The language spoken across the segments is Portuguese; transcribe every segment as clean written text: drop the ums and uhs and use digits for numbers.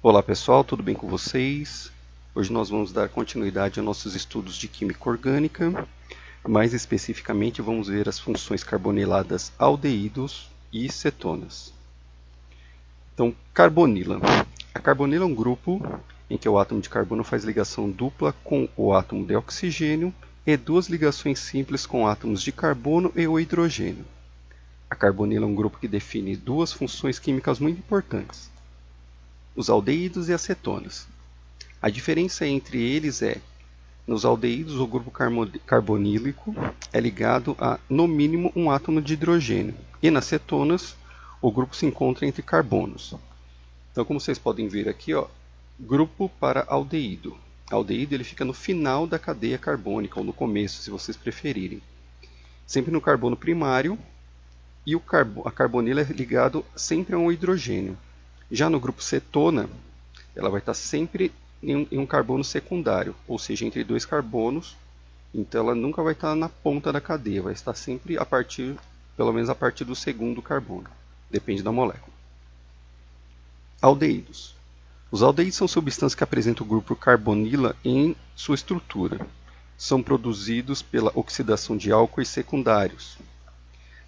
Olá pessoal, tudo bem com vocês? Hoje nós vamos dar continuidade aos nossos estudos de química orgânica. Mais especificamente vamos ver as funções carboniladas aldeídos e cetonas. Então, carbonila. A carbonila é um grupo em que o átomo de carbono faz ligação dupla com o átomo de oxigênio e duas ligações simples com átomos de carbono e o hidrogênio. A carbonila é um grupo que define duas funções químicas muito importantes: os aldeídos e as cetonas. A diferença entre eles é: nos aldeídos, o grupo carbonílico é ligado a, no mínimo, um átomo de hidrogênio, e nas cetonas, o grupo se encontra entre carbonos. Então, como vocês podem ver aqui, grupo para aldeído. Aldeído ele fica no final da cadeia carbônica, ou no começo, se vocês preferirem. Sempre no carbono primário, e a carbonila é ligado sempre a um hidrogênio. Já no grupo cetona, ela vai estar sempre em um carbono secundário, ou seja, entre dois carbonos. Então ela nunca vai estar na ponta da cadeia, vai estar sempre pelo menos a partir do segundo carbono. Depende da molécula. Aldeídos. Os aldeídos são substâncias que apresentam o grupo carbonila em sua estrutura. São produzidos pela oxidação de álcoois secundários.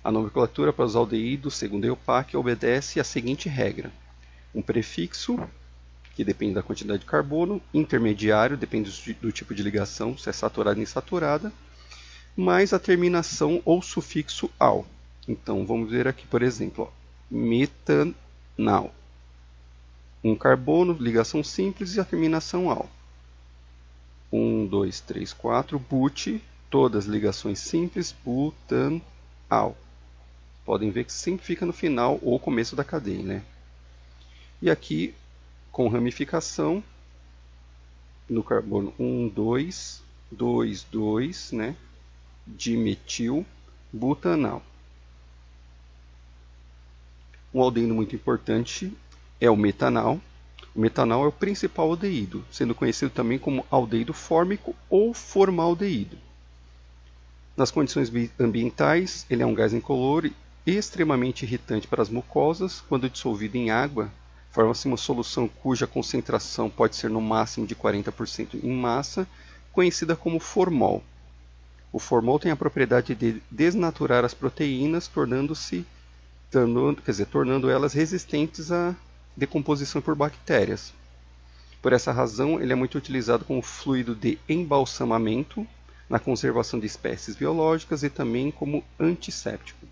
A nomenclatura para os aldeídos, segundo a EUPAC, obedece à seguinte regra: um prefixo, que depende da quantidade de carbono; intermediário, depende do tipo de ligação, se é saturada ou insaturada, mais a terminação ou sufixo -al. Então, vamos ver aqui, por exemplo, metanal. Um carbono, ligação simples, e a terminação -al. 1, 2, 3, 4, but, todas ligações simples, butanal. Podem ver que sempre fica no final ou começo da cadeia, né? E aqui, com ramificação, no carbono 1, 2, 2, 2, né? Dimetil butanal. Um aldeído muito importante é o metanal. O metanal é o principal aldeído, sendo conhecido também como aldeído fórmico ou formaldeído. Nas condições ambientais, ele é um gás incolor e extremamente irritante para as mucosas. Quando dissolvido em água, forma-se uma solução cuja concentração pode ser no máximo de 40% em massa, conhecida como formol. O formol tem a propriedade de desnaturar as proteínas, tornando elas resistentes à decomposição por bactérias. Por essa razão, ele é muito utilizado como fluido de embalsamamento, na conservação de espécies biológicas e também como antisséptico.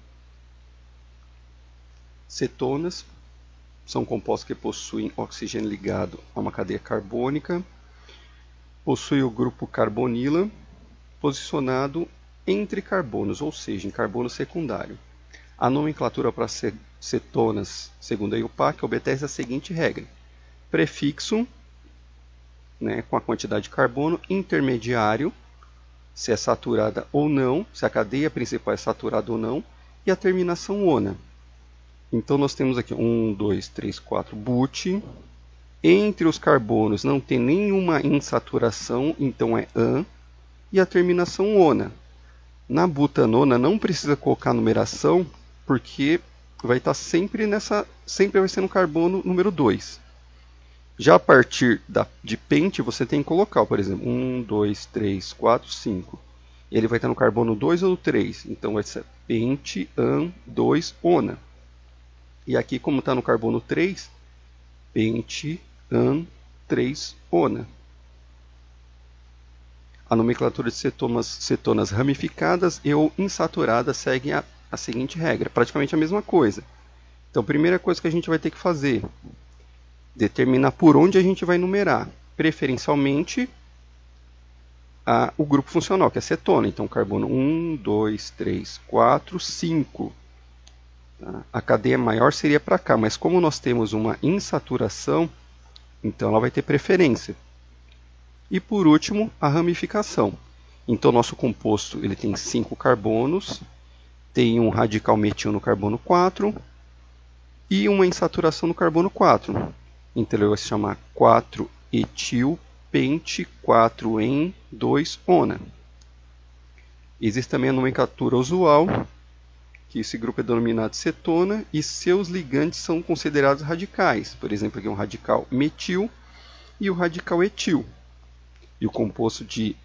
Cetonas são compostos que possuem oxigênio ligado a uma cadeia carbônica. Possui o grupo carbonila posicionado entre carbonos, ou seja, em carbono secundário. A nomenclatura para cetonas, segundo a EUPAC, obedece a seguinte regra: prefixo, com a quantidade de carbono; intermediário, se é saturada ou não, se a cadeia principal é saturada ou não; e a terminação ona. Então nós temos aqui 1, 2, 3, 4, but. Entre os carbonos não tem nenhuma insaturação, então é an. E a terminação ona. Na butanona não precisa colocar numeração, porque vai estar sempre vai ser no carbono número 2. Já a partir de pente, você tem que colocar, por exemplo, 1, 2, 3, 4, 5. Ele vai estar no carbono 2 ou 3, então vai ser pente, an, 2, ona. E aqui, como está no carbono 3, pente, an, 3, ona. A nomenclatura de cetonas ramificadas e ou insaturadas segue a seguinte regra, praticamente a mesma coisa. Então, a primeira coisa que a gente vai ter que fazer: determinar por onde a gente vai numerar. Preferencialmente, o grupo funcional, que é cetona. Então, carbono 1, 2, 3, 4, 5. A cadeia maior seria para cá, mas como nós temos uma insaturação, então ela vai ter preferência. E por último, a ramificação. Então nosso composto ele tem 5 carbonos, tem um radical metil no carbono 4 e uma insaturação no carbono 4. Então ele vai se chamar 4-etil-pente 4-en-2-ona. Existe também a nomenclatura usual, que esse grupo é denominado cetona e seus ligandes são considerados radicais. Por exemplo, aqui é um radical metil e o radical etil. E o composto de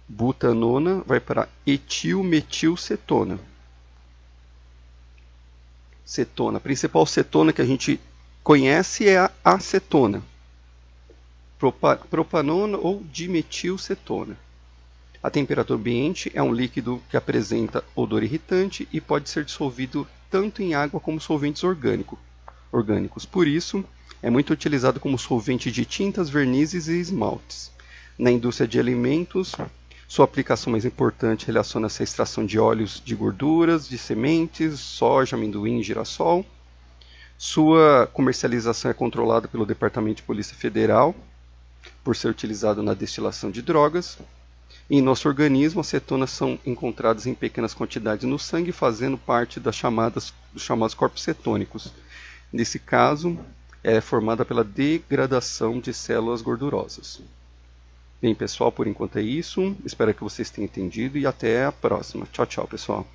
butanona vai para etilmetilcetona. Cetona. A principal cetona que a gente conhece é a acetona, propanona ou dimetilcetona. A temperatura ambiente é um líquido que apresenta odor irritante e pode ser dissolvido tanto em água como solventes orgânicos. Por isso, é muito utilizado como solvente de tintas, vernizes e esmaltes. Na indústria de alimentos, sua aplicação mais importante relaciona-se à extração de óleos de gorduras, de sementes, soja, amendoim e girassol. Sua comercialização é controlada pelo Departamento de Polícia Federal, por ser utilizado na destilação de drogas. Em nosso organismo, as cetonas são encontradas em pequenas quantidades no sangue, fazendo parte dos chamados corpos cetônicos. Nesse caso, é formada pela degradação de células gordurosas. Bem, pessoal, por enquanto é isso. Espero que vocês tenham entendido e até a próxima. Tchau, tchau, pessoal.